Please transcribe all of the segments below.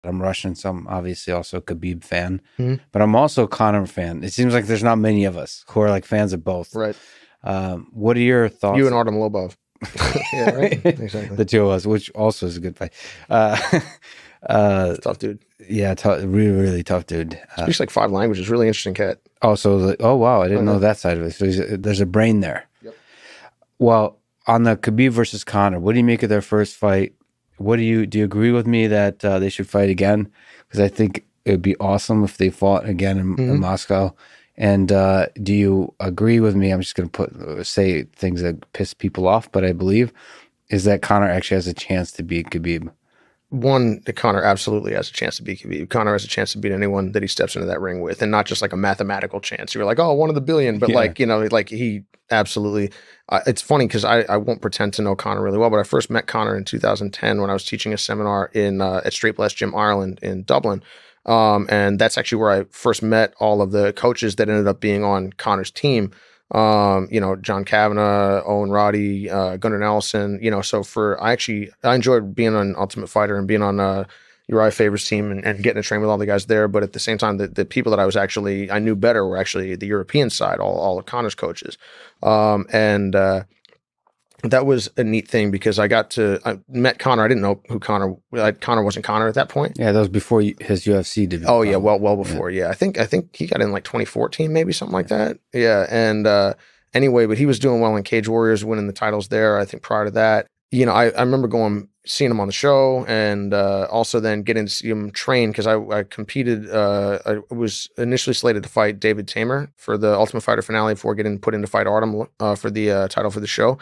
I'm Russian, so I'm obviously also a Khabib fan, Mhm. but I'm also a Conor fan. It seems like there's not many of us who are like fans of both. Right. What are your thoughts? You and Artem Lobov. Yeah, right. Exactly. The two of us, which also is a good fight. Tough dude. Yeah, really, really tough dude. Speaks like 5 languages. Really interesting cat. Also, oh wow, I didn't know that side of it. So there's a brain there. Yep. Well, on the Khabib versus Conor, what do you make of their first fight? Do you agree with me that they should fight again? Because I think it would be awesome if they fought again in Moscow. And do you agree with me? I'm just going to say things that piss people off, but I believe is that Conor actually has a chance to beat Khabib. One, Conor absolutely has a chance to beat Khabib. Conor has a chance to beat anyone that he steps into that ring with, and not just like a mathematical chance. You're like, oh, 1 of the billion, but like, you know, like he absolutely. It's funny because I won't pretend to know Conor really well, but I first met Conor in 2010 when I was teaching a seminar in at Straight Blast Gym Ireland in Dublin, and that's actually where I first met all of the coaches that ended up being on Conor's team. You know, John Kavanagh, Owen Roddy, Gunnar Nelson, you know, so I enjoyed being on Ultimate Fighter and being on Uriah Favor's team and getting to train with all the guys there. But at the same time, the people that I knew better were actually the European side, all of Conor's coaches. That was a neat thing because I met Conor. I didn't know who Conor wasn't Conor at that point. Yeah, that was before his UFC debut. Oh yeah, well before. Yeah. I think he got in like 2014, maybe something like that. Yeah, and anyway, but he was doing well in Cage Warriors, winning the titles there. I think prior to that, you know, I remember seeing him on the show, and also then getting to see him train because I competed. I was initially slated to fight David Tamer for the Ultimate Fighter finale before getting put in to fight Artem for the title for the show.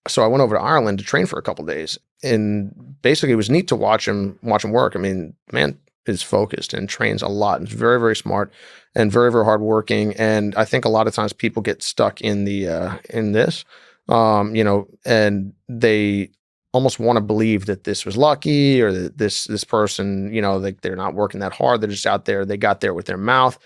So I went over to Ireland to train for a couple of days, and basically it was neat to watch him work. I mean, man is focused and trains a lot and is very, very smart and very, very hardworking. And I think a lot of times people get stuck in this, you know, and they almost want to believe that this was lucky or that this person, you know, like they're not working that hard. They're just out there. They got there with their mouth.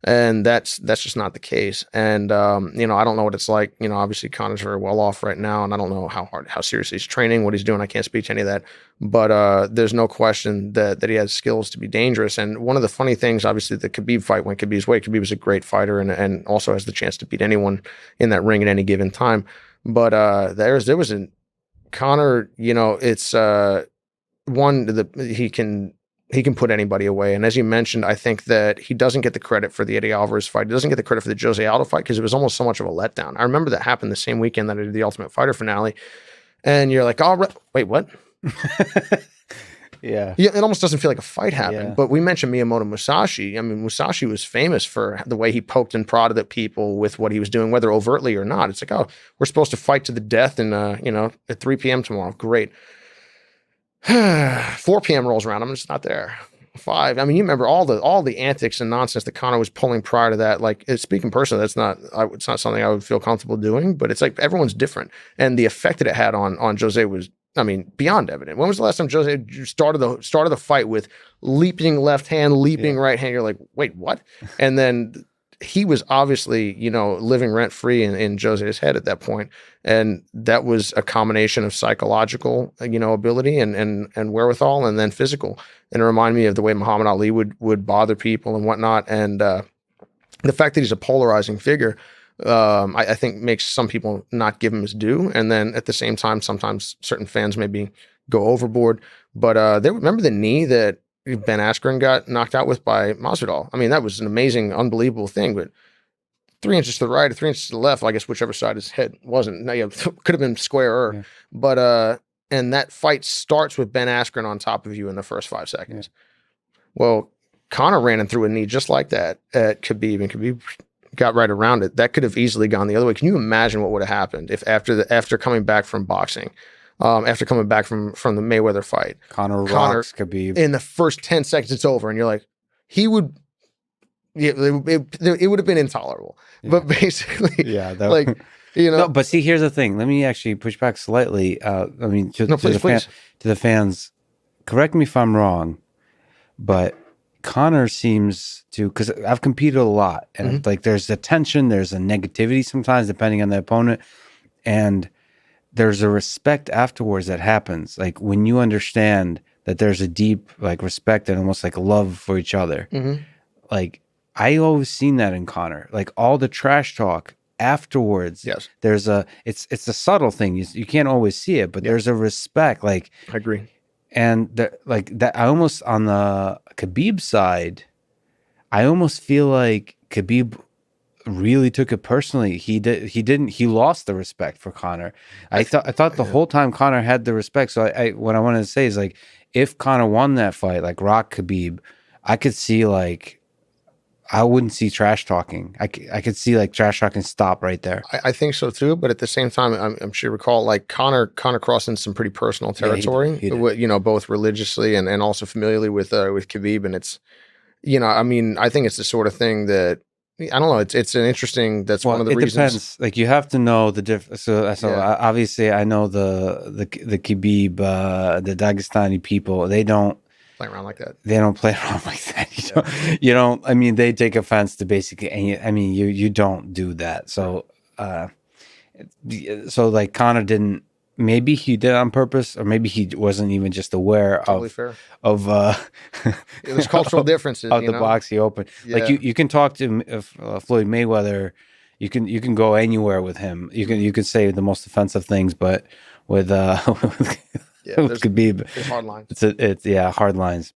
And that's just not the case. And, you know, I don't know what it's like. You know, obviously Conor's very well off right now, and I don't know how seriously he's training, what he's doing. I can't speak to any of that. But there's no question that he has skills to be dangerous. And one of the funny things, obviously, the Khabib fight went Khabib's way. Khabib was a great fighter and also has the chance to beat anyone in that ring at any given time. But there was a Conor, you know, it's he can put anybody away. And as you mentioned, I think that he doesn't get the credit for the Eddie Alvarez fight. He doesn't get the credit for the Jose Aldo fight because it was almost so much of a letdown. I remember that happened the same weekend that I did the Ultimate Fighter finale. And you're like, oh, wait, what? Yeah. It almost doesn't feel like a fight happened. Yeah. But we mentioned Miyamoto Musashi. I mean, Musashi was famous for the way he poked and prodded at people with what he was doing, whether overtly or not. It's like, oh, we're supposed to fight to the death and, you know, at 3 p.m. tomorrow. Great. 4 p.m. rolls around. I'm just not there. 5. I mean, you remember all the antics and nonsense that Conor was pulling prior to that. Like, speaking personally, it's not something I would feel comfortable doing. But it's like everyone's different, and the effect that it had on Jose was, I mean, beyond evident. When was the last time Jose started the fight with leaping left hand, leaping right hand? You're like, wait, what? And then he was obviously, you know, living rent free in Jose's head at that point. And that was a combination of psychological, you know, ability and wherewithal, and then physical. And it reminded me of the way Muhammad Ali would bother people and whatnot. And the fact that he's a polarizing figure, I think makes some people not give him his due. And then at the same time, sometimes certain fans maybe go overboard. But remember the knee that Ben Askren got knocked out with by Masvidal. I mean, that was an amazing, unbelievable thing, but 3 inches to the right or 3 inches to the left, I guess whichever side his head wasn't. Now, could have been squarer. Yeah. But and that fight starts with Ben Askren on top of you in the first 5 seconds. Yeah. Well, Conor ran and threw a knee just like that at Khabib, and Khabib got right around it. That could have easily gone the other way. Can you imagine what would have happened if after coming back from boxing, after coming back from the Mayweather fight, Conor rocks Khabib in the first 10 seconds it's over, and you're like, he would, yeah, it would have been intolerable. Yeah. But basically, yeah, like, you know. No, but see, here's the thing. Let me actually push back slightly. I mean, to the fans, correct me if I'm wrong, but Conor seems to, because I've competed a lot, and like there's a tension, there's a negativity sometimes depending on the opponent, and there's a respect afterwards that happens. Like when you understand that there's a deep like respect and almost like love for each other. Mm-hmm. Like I always seen that in Conor. Like all the trash talk afterwards. Yes. There's it's a subtle thing. You can't always see it, but there's a respect. Like I agree. And like that, I almost on the Khabib side, I almost feel like Khabib really took it personally. He didn't. He lost the respect for Conor. I thought the whole time Conor had the respect. So what I wanted to say is like, if Conor won that fight, like Rock Khabib, I could see like, I wouldn't see trash talking. I could see like trash talking stop right there. I think so too, but at the same time, I'm sure you recall like Conor crossed into some pretty personal territory, he did. you know, both religiously and also familially with Khabib, and it's, you know, I mean, I think it's the sort of thing that I don't know. It's an interesting. That's one of the reasons. It depends. Like you have to know the difference. So obviously, I know the Khabib, the Dagestani people. They don't Play around like that. They don't play around like that. You don't. I mean, they take offense to basically any. I mean, you don't do that. So, so like Conor didn't. Maybe he did it on purpose, or maybe he wasn't even just aware Totally fair. of There's cultural differences of the box he opened. Yeah. Like you can talk to Floyd Mayweather. You can go anywhere with him. You can say the most offensive things, but with with Khabib, there's hard lines. It's hard lines.